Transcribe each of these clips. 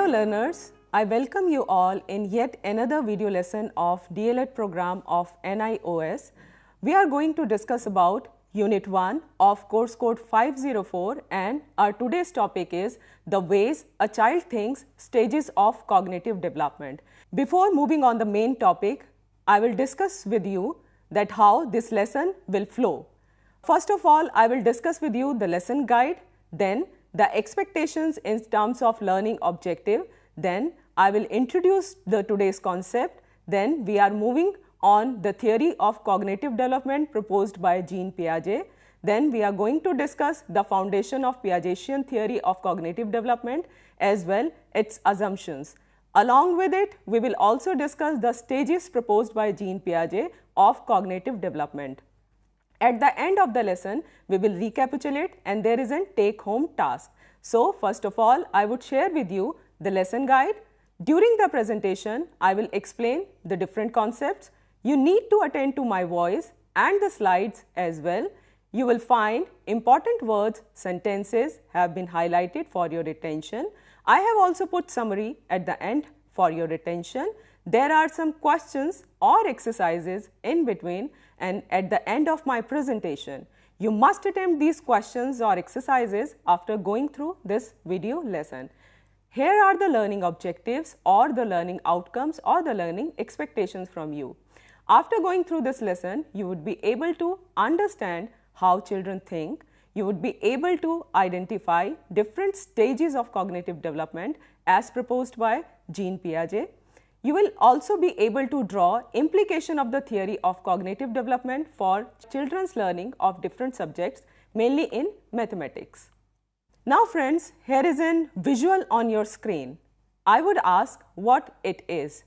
Hello learners, I welcome you all in yet another video lesson of d.el.ed program of NIOS. We are going to discuss about Unit 1 of Course Code 504 and our today's topic is the ways a child thinks, stages of cognitive development. Before moving on the main topic, I will discuss with you that how this lesson will flow. First of all, I will discuss with you the lesson guide, then the expectations in terms of learning objective, then I will introduce the today's concept, then we are moving on the theory of cognitive development proposed by Jean Piaget, then we are going to discuss the foundation of Piagetian theory of cognitive development as well its assumptions. Along with it, we will also discuss the stages proposed by Jean Piaget of cognitive development. At the end of the lesson, we will recapitulate and there is a take-home task. So, first of all, I would share with you the lesson guide. During the presentation, I will explain the different concepts. You need to attend to my voice and the slides as well. You will find important words, sentences have been highlighted for your attention. I have also put summary at the end for your attention. There are some questions or exercises in between and at the end of my presentation. You must attempt these questions or exercises after going through this video lesson. Here are the learning objectives or the learning outcomes or the learning expectations from you. After going through this lesson, you would be able to understand how children think. You would be able to identify different stages of cognitive development as proposed by Jean Piaget. You will also be able to draw implication of the theory of cognitive development for children's learning of different subjects, mainly in mathematics. Now friends, here is a visual on your screen. I would ask what it is.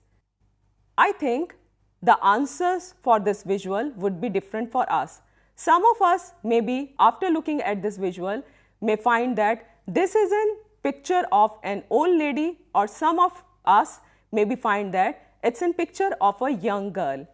I think the answers for this visual would be different for us. Some of us maybe after looking at this visual may find that this is a picture of an old lady, or some of us maybe find that it's a picture of a young girl.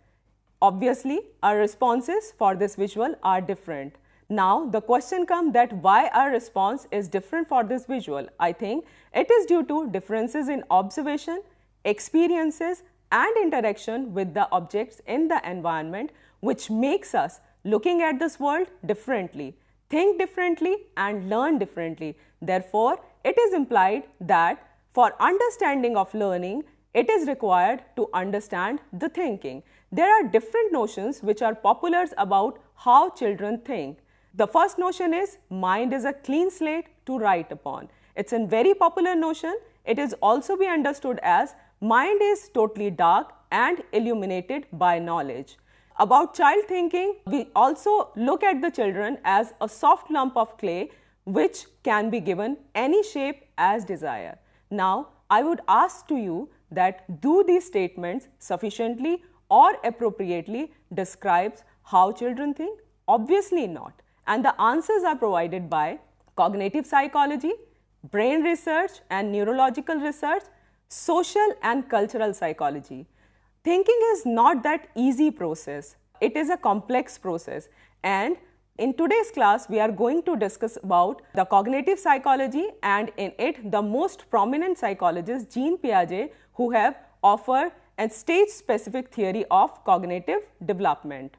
Obviously, our responses for this visual are different. Now, the question comes that why our response is different for this visual. I think it is due to differences in observation, experiences and interaction with the objects in the environment, which makes us looking at this world differently, think differently and learn differently. Therefore, it is implied that for understanding of learning, it is required to understand the thinking. There are different notions which are popular about how children think. The first notion is mind is a clean slate to write upon. It's a very popular notion. It is also be understood as mind is totally dark and illuminated by knowledge. About child thinking, we also look at the children as a soft lump of clay which can be given any shape as desire. Now, I would ask to you that do these statements sufficiently or appropriately describes how children think? Obviously not. And the answers are provided by cognitive psychology, brain research and neurological research, social and cultural psychology. Thinking is not that easy process. It is a complex process, and in today's class, we are going to discuss about the cognitive psychology, and in it the most prominent psychologist Jean Piaget, who have offered a stage-specific theory of cognitive development.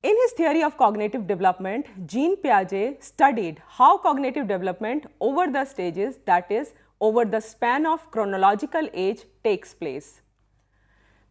In his theory of cognitive development, Jean Piaget studied how cognitive development over the stages, that is, over the span of chronological age takes place.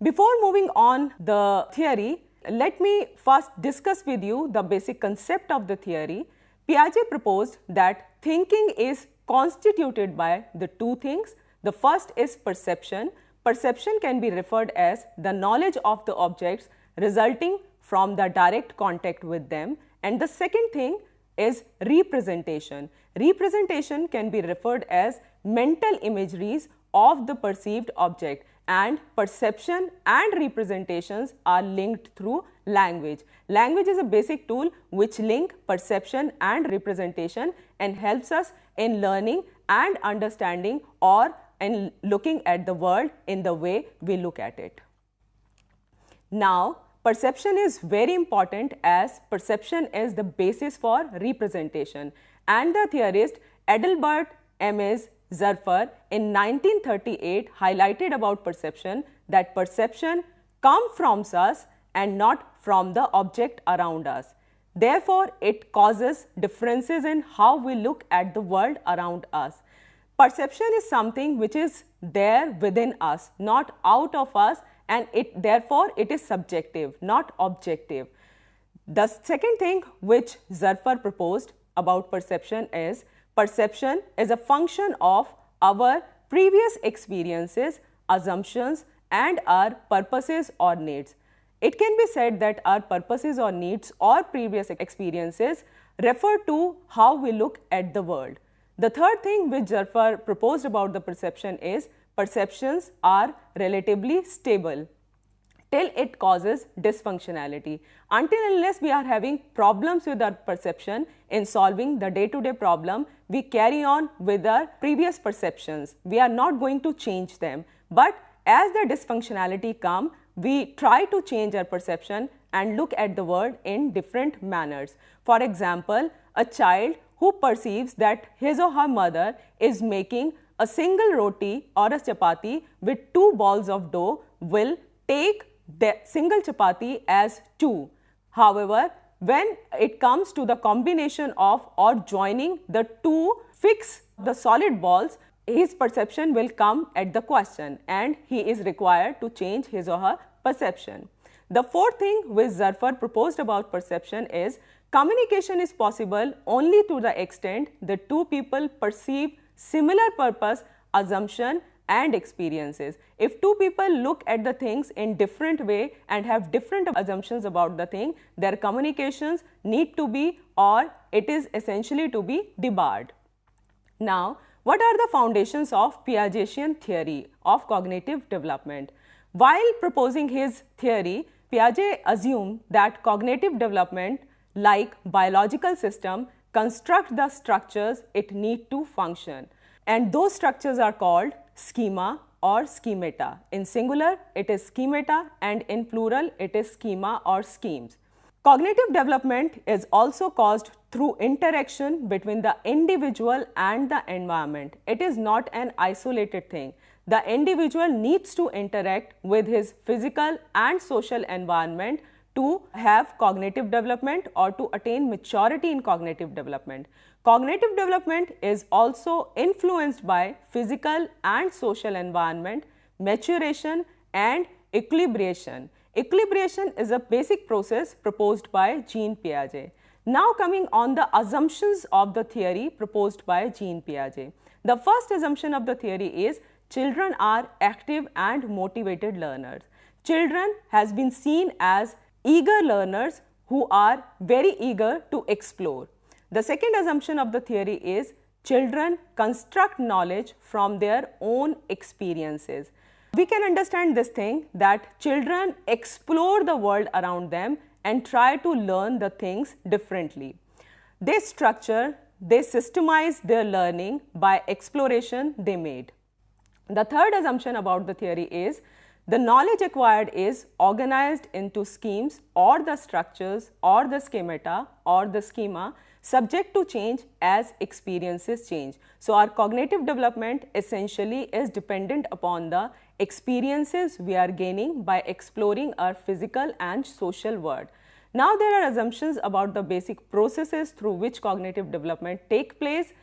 Before moving on the theory, let me first discuss with you the basic concept of the theory. Piaget proposed that thinking is constituted by the two things. The first is perception. Perception can be referred as the knowledge of the objects resulting from the direct contact with them. And the second thing is representation. Representation can be referred as mental imageries of the perceived object, and perception and representations are linked through language. Language is a basic tool which link perception and representation and helps us in learning and understanding or in looking at the world in the way we look at it. Now, perception is very important as perception is the basis for representation, and the theorist Adalbert M. Zurfer in 1938 highlighted about perception that perception comes from us and not from the object around us. Therefore, it causes differences in how we look at the world around us. Perception is something which is there within us, not out of us, and therefore it is subjective, not objective. The second thing which Zurfer proposed about perception is a function of our previous experiences, assumptions, and our purposes or needs. It can be said that our purposes or needs or previous experiences refer to how we look at the world. The third thing which Zurfer proposed about the perception is perceptions are relatively stable till it causes dysfunctionality. Until unless we are having problems with our perception in solving the day-to-day problem, we carry on with our previous perceptions. We are not going to change them. But as the dysfunctionality comes, we try to change our perception and look at the world in different manners. For example, a child who perceives that his or her mother is making a single roti or a chapati with 2 balls of dough will take the single chapati as 2. However, when it comes to the combination of or joining the 2 fix the solid balls, his perception will come at the question and he is required to change his or her perception. The fourth thing which Zurfer proposed about perception is communication is possible only to the extent the 2 people perceive similar purpose, assumption, and experiences. If 2 people look at the things in different way and have different assumptions about the thing, their communications need to be, or it is essentially to be, debarred. Now, what are the foundations of Piagetian theory of cognitive development? While proposing his theory, Piaget assumed that cognitive development, like biological system, construct the structures it need to function, and those structures are called schema or schemata. In singular, it is schemata, and in plural, it is schema or schemes. Cognitive development is also caused through interaction between the individual and the environment. It is not an isolated thing. The individual needs to interact with his physical and social environment to have cognitive development or to attain maturity in cognitive development. Cognitive development is also influenced by physical and social environment, maturation, and equilibration. Equilibration is a basic process proposed by Jean Piaget. Now coming on the assumptions of the theory proposed by Jean Piaget. The first assumption of the theory is children are active and motivated learners. Children has been seen as eager learners who are very eager to explore. The second assumption of the theory is children construct knowledge from their own experiences. We can understand this thing that children explore the world around them and try to learn the things differently. They structure, they systemize their learning by exploration they made. The third assumption about the theory is the knowledge acquired is organized into schemes or the structures or the schemata or the schema subject to change as experiences change. So, our cognitive development essentially is dependent upon the experiences we are gaining by exploring our physical and social world. Now, there are assumptions about the basic processes through which cognitive development take place.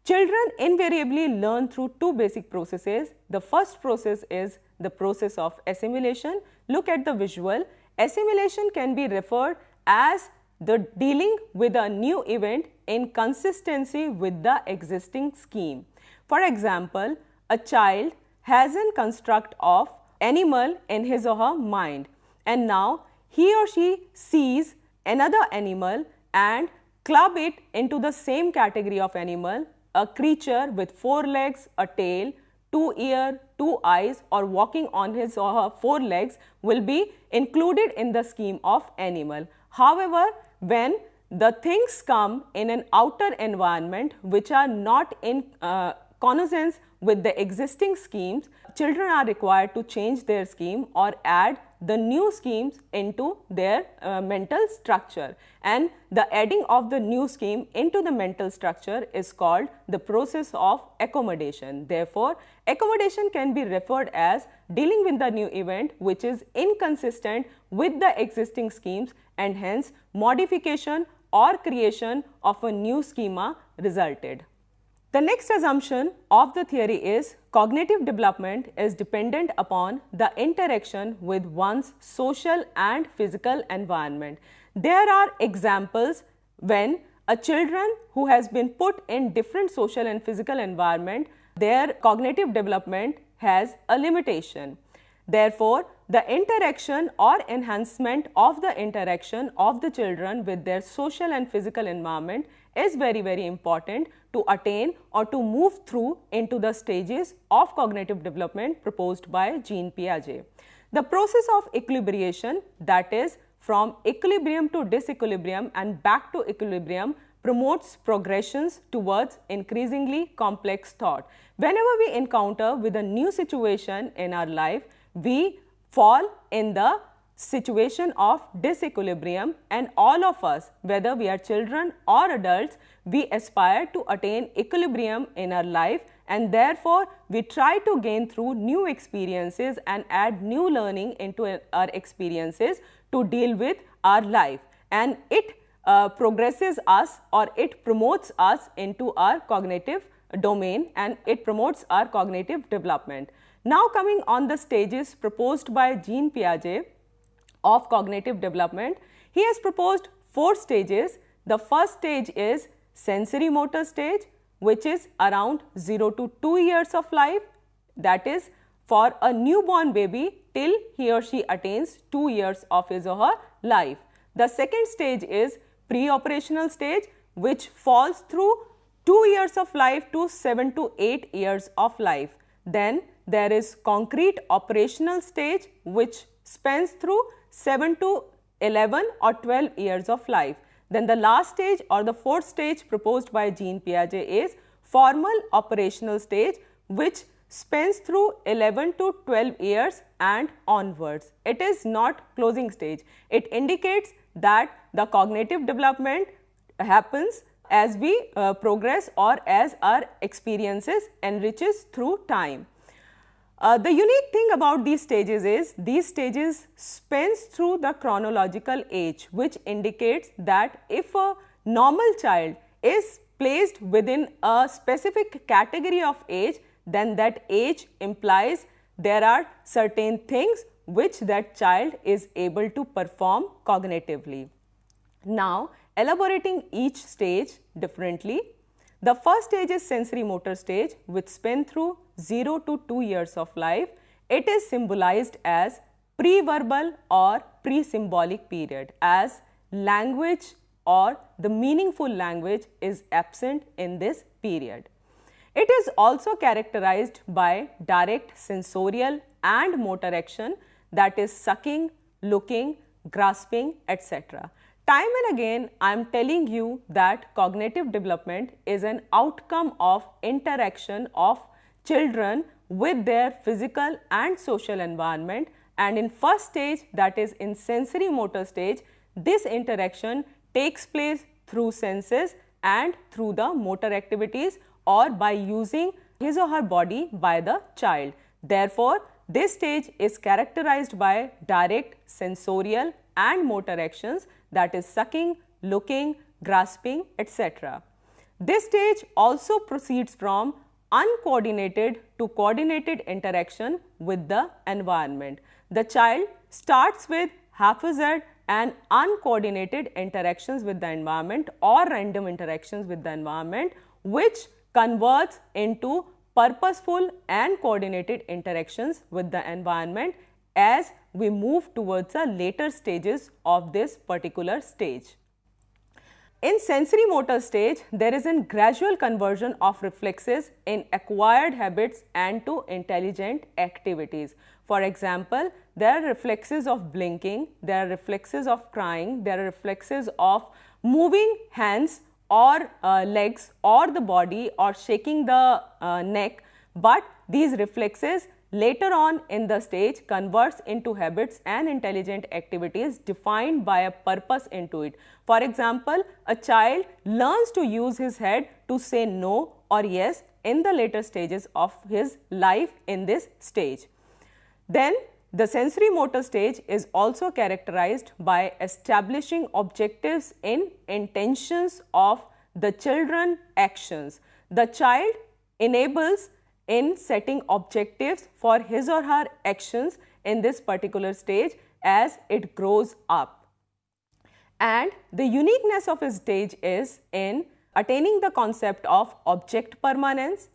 Children invariably learn through 2 basic processes. The first process is the process of assimilation. Look at the visual. Assimilation can be referred as the dealing with a new event in consistency with the existing scheme. For example, a child has a construct of animal in his or her mind, and now he or she sees another animal and club it into the same category of animal, a creature with 4 legs, a tail, 2 ears, 2 eyes, or walking on his or her 4 legs will be included in the scheme of animal. However, when the things come in an outer environment which are not in connivance with the existing schemes, children are required to change their scheme or add the new schemes into their mental structure, and the adding of the new scheme into the mental structure is called the process of accommodation. Therefore, accommodation can be referred as dealing with the new event which is inconsistent with the existing schemes, and hence modification or creation of a new schema resulted. The next assumption of the theory is cognitive development is dependent upon the interaction with one's social and physical environment. There are examples when a children who has been put in different social and physical environment, their cognitive development has a limitation. Therefore, the interaction or enhancement of the interaction of the children with their social and physical environment is very important to attain or to move through into the stages of cognitive development proposed by Jean Piaget. The process of equilibration, that is from equilibrium to disequilibrium and back to equilibrium, promotes progressions towards increasingly complex thought. Whenever we encounter with a new situation in our life, we fall in the situation of disequilibrium, and all of us, whether we are children or adults, we aspire to attain equilibrium in our life, and therefore we try to gain through new experiences and add new learning into our experiences to deal with our life, and it progresses us or it promotes us into our cognitive domain, and it promotes our cognitive development. Now coming on the stages proposed by Jean Piaget of cognitive development, he has proposed 4 stages. The first stage is sensory motor stage, which is around 0 to 2 years of life, that is for a newborn baby till he or she attains 2 years of his or her life. The second stage is pre-operational stage, which falls through 2 years of life to 7 to 8 years of life. Then there is concrete operational stage, which spans through 7 to 11 or 12 years of life. Then the last stage or the 4th stage proposed by Jean Piaget is formal operational stage, which spans through 11 to 12 years and onwards. It is not closing stage. It indicates that the cognitive development happens as we progress or as our experiences enriches through time. The unique thing about these stages is these stages spans through the chronological age, which indicates that if a normal child is placed within a specific category of age, then that age implies there are certain things which that child is able to perform cognitively. Now, elaborating each stage differently, the first stage is sensory motor stage, which spans through 0 to 2 years of life. It is symbolized as pre-verbal or pre-symbolic period, as language or the meaningful language is absent in this period. It is also characterized by direct sensorial and motor action, that is sucking, looking, grasping, etc. Time and again, I am telling you that cognitive development is an outcome of interaction of children with their physical and social environment, and in first stage, that is in sensory motor stage, this interaction takes place through senses and through the motor activities or by using his or her body by the child. Therefore, this stage is characterized by direct sensorial and motor actions, that is sucking, looking, grasping, etc. This stage also proceeds from uncoordinated to coordinated interaction with the environment. The child starts with haphazard and uncoordinated interactions with the environment or random interactions with the environment, which converts into purposeful and coordinated interactions with the environment as we move towards the later stages of this particular stage. In sensory motor stage, there is a gradual conversion of reflexes in acquired habits and to intelligent activities. For example, there are reflexes of blinking, there are reflexes of crying, there are reflexes of moving hands or legs or the body or shaking the neck, but these reflexes later on in the stage converts into habits and intelligent activities defined by a purpose into it. For example, a child learns to use his head to say no or yes in the later stages of his life in this stage. Then the sensory motor stage is also characterized by establishing objectives in intentions of the children's actions. The child enables in setting objectives for his or her actions in this particular stage as it grows up. And the uniqueness of his stage is in attaining the concept of object permanence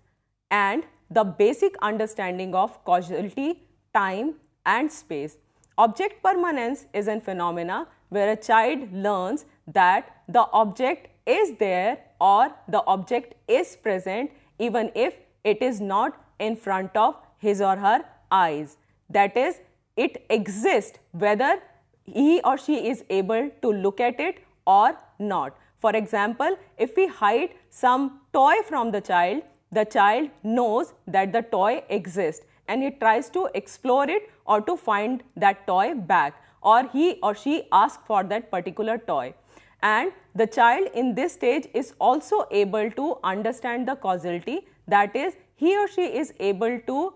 and the basic understanding of causality, time and space. Object permanence is a phenomena where a child learns that the object is there or the object is present even if it is not in front of his or her eyes. That is, it exists whether he or she is able to look at it or not. For example, if we hide some toy from the child knows that the toy exists and he tries to explore it or to find that toy back, or he or she asks for that particular toy. And the child in this stage is also able to understand the causality, that is, he or she is able to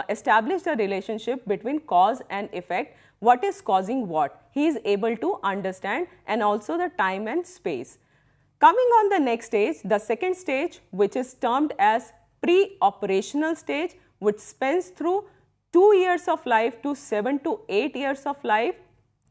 establish the relationship between cause and effect, what is causing what. He is able to understand, and also the time and space. Coming on the next stage, the second stage, which is termed as pre-operational stage, which spans through 2 years of life to 7 to 8 years of life.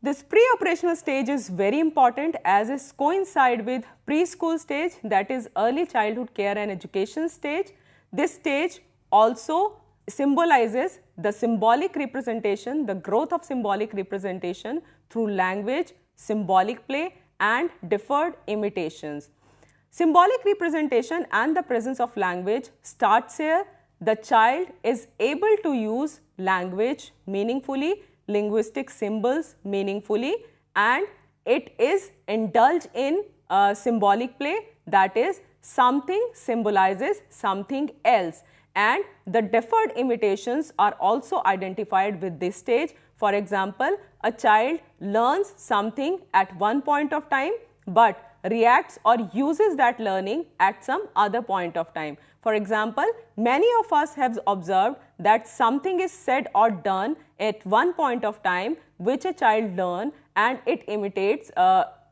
This pre-operational stage is very important as it coincides with preschool stage, that is early childhood care and education stage. This stage also symbolizes the symbolic representation, the growth of symbolic representation through language, symbolic play and deferred imitations. Symbolic representation and the presence of language starts here. The child is able to use language meaningfully, linguistic symbols meaningfully, and it is indulged in symbolic play, that is, something symbolizes something else, and the deferred imitations are also identified with this stage. For example, a child learns something at one point of time but reacts or uses that learning at some other point of time. For example, many of us have observed that something is said or done at one point of time which a child learns and it imitates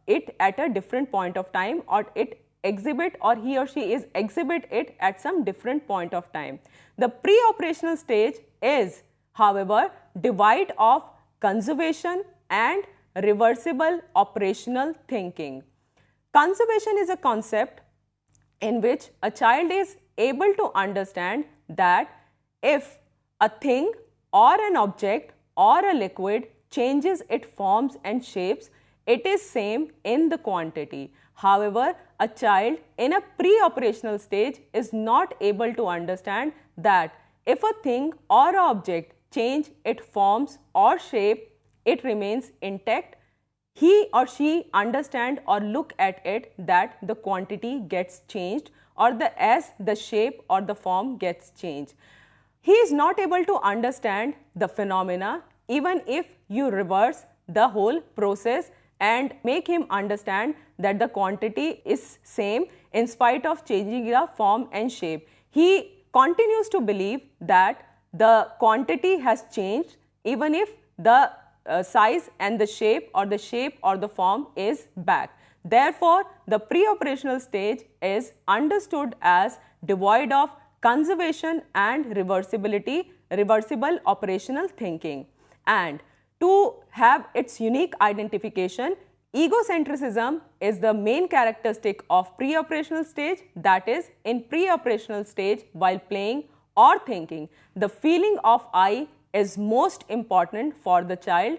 it at a different point of time, or it exhibit or he or she is exhibit it at some different point of time. The pre-operational stage is, however, devoid of conservation and reversible operational thinking. Conservation is a concept in which a child is able to understand that if a thing or an object or a liquid changes its forms and shapes, it is same in the quantity. However, a child in a pre-operational stage is not able to understand that if a thing or object change its forms or shape, it remains intact. He or she understand or look at it that the quantity gets changed or the shape or the form gets changed. He is not able to understand the phenomena even if you reverse the whole process and make him understand that the quantity is same in spite of changing the form and shape. He continues to believe that the quantity has changed even if the size and the shape or the form is back. Therefore, the pre-operational stage is understood as devoid of conservation and reversible operational thinking. And to have its unique identification, egocentrism is the main characteristic of pre-operational stage, that is, in pre-operational stage while playing or thinking, the feeling of I is most important for the child.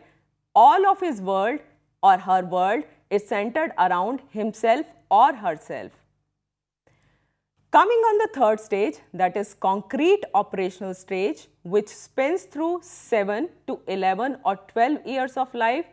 All of his world or her world is centered around himself or herself. Coming on the third stage, that is concrete operational stage, which spans through 7 to 11 or 12 years of life.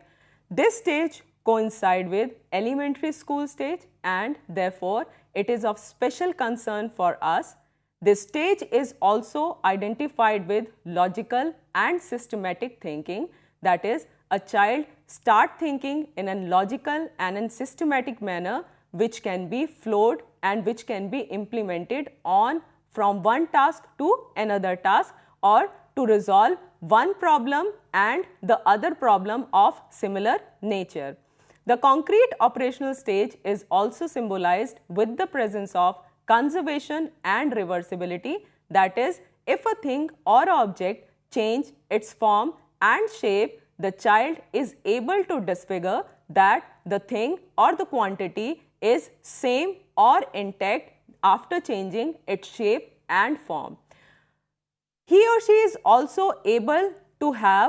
This stage coincides with elementary school stage and therefore it is of special concern for us. This stage is also identified with logical and systematic thinking. That is, a child starts thinking in a logical and in systematic manner, which can be flowed and which can be implemented on from one task to another task, or to resolve one problem and the other problem of similar nature. The concrete operational stage is also symbolized with the presence of conservation and reversibility. That is, if a thing or object change its form and shape, the child is able to disfigure that the thing or the quantity is same or intact after changing its shape and form. He or she is also able to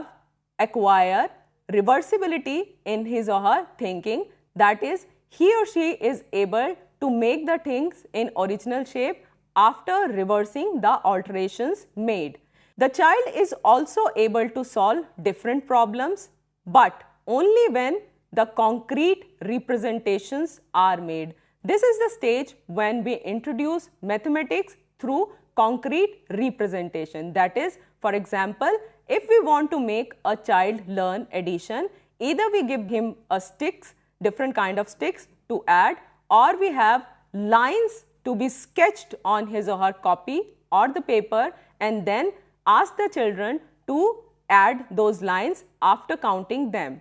acquire reversibility in his or her thinking. That is, he or she is able to make the things in original shape after reversing the alterations made. The child is also able to solve different problems, but only when the concrete representations are made. This is the stage when we introduce mathematics through concrete representation. That is, for example, if we want to make a child learn addition, either we give him a sticks, different kind of sticks to add, or we have lines to be sketched on his or her copy or the paper, and then ask the children to add those lines after counting them.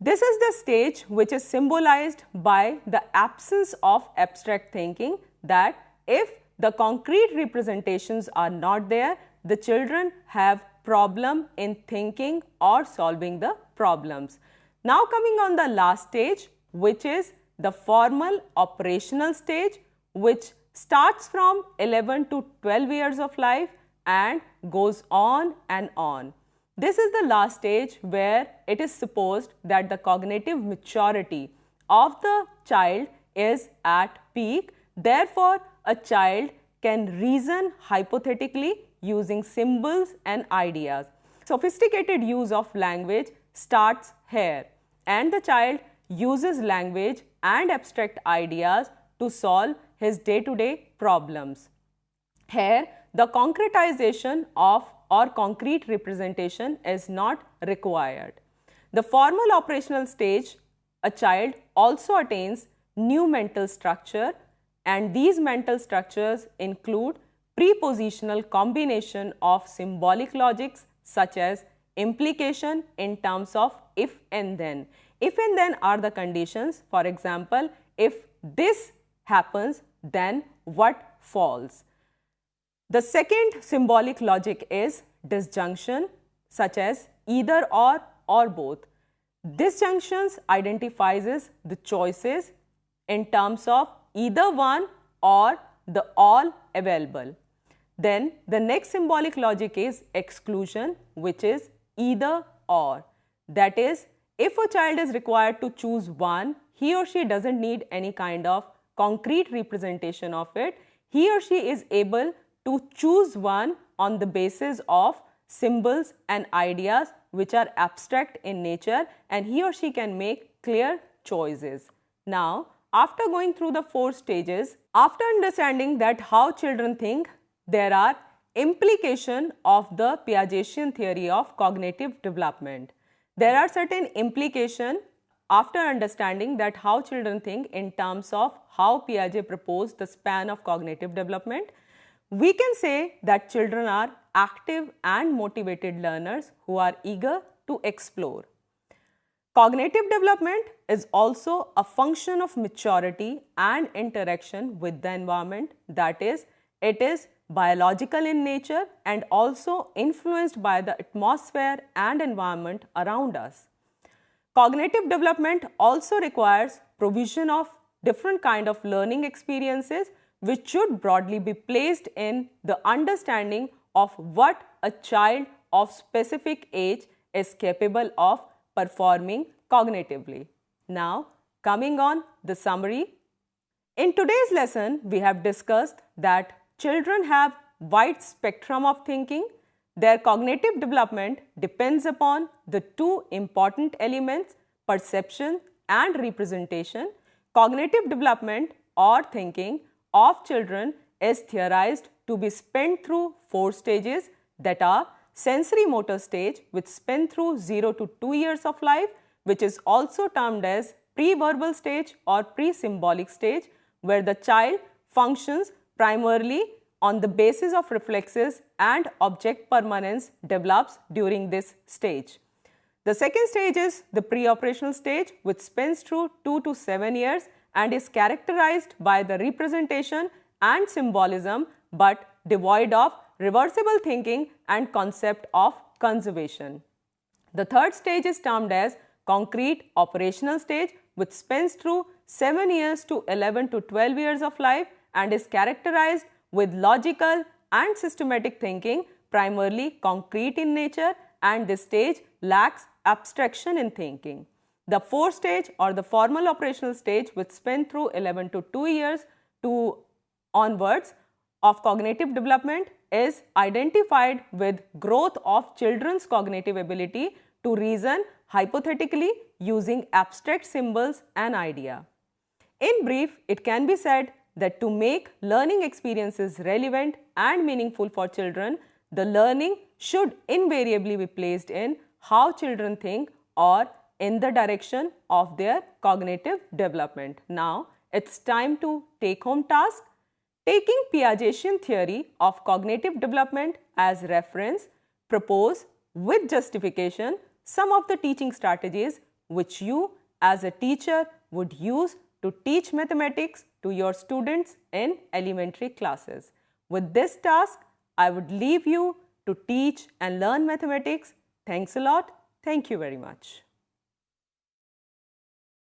This is the stage which is symbolized by the absence of abstract thinking, that if the concrete representations are not there, the children have problem in thinking or solving the problems. Now coming on the last stage, which is the formal operational stage, which starts from 11 to 12 years of life and goes on and on. This is the last stage where it is supposed that the cognitive maturity of the child is at peak. Therefore, a child can reason hypothetically using symbols and ideas. Sophisticated use of language starts here, and the child uses language and abstract ideas to solve his day-to-day problems. Here, the concretization of or concrete representation is not required. The formal operational stage, a child also attains new mental structure, and these mental structures include prepositional combination of symbolic logics such as implication in terms of if and then. If and then are the conditions. For example, if this happens, then what falls. The second symbolic logic is disjunction, such as either or both. Disjunctions identifies the choices in terms of either one or the all available. Then the next symbolic logic is exclusion, which is either or. That is, if a child is required to choose one, he or she doesn't need any kind of concrete representation of it. He or she is able to choose one on the basis of symbols and ideas which are abstract in nature, and he or she can make clear choices. Now, after going through the 4 stages, after understanding that how children think, there are implications of the Piagetian theory of cognitive development. There are certain implications after understanding that how children think in terms of how Piaget proposed the span of cognitive development. We can say that children are active and motivated learners who are eager to explore. Cognitive development is also a function of maturity and interaction with the environment. That is, it is biological in nature and also influenced by the atmosphere and environment around us. Cognitive development also requires provision of different kind of learning experiences which should broadly be placed in the understanding of what a child of specific age is capable of performing cognitively. Now, coming on the summary. In today's lesson, we have discussed that children have wide spectrum of thinking. Their cognitive development depends upon the 2 important elements, perception and representation. Cognitive development or thinking of children is theorized to be spent through 4 stages, that are sensory motor stage, which spent through 0 to 2 years of life, which is also termed as pre-verbal stage or pre-symbolic stage, where the child functions primarily on the basis of reflexes and object permanence develops during this stage. The second stage is the pre-operational stage, which spans through 2 to 7 years and is characterized by the representation and symbolism but devoid of reversible thinking and concept of conservation. The third stage is termed as concrete operational stage, which spans through 7 years to 11 to 12 years of life and is characterized with logical and systematic thinking, primarily concrete in nature, and this stage lacks abstraction in thinking. The fourth stage or the formal operational stage, which spans through 11 to 2 years to onwards of cognitive development, is identified with growth of children's cognitive ability to reason hypothetically using abstract symbols and idea. In brief, it can be said that to make learning experiences relevant and meaningful for children, the learning should invariably be placed in how children think or in the direction of their cognitive development. Now, it's time to take home task. Taking Piagetian theory of cognitive development as reference, propose with justification some of the teaching strategies which you as a teacher would use to teach mathematics to your students in elementary classes. With this task, I would leave you to teach and learn mathematics. Thanks a lot. Thank you very much.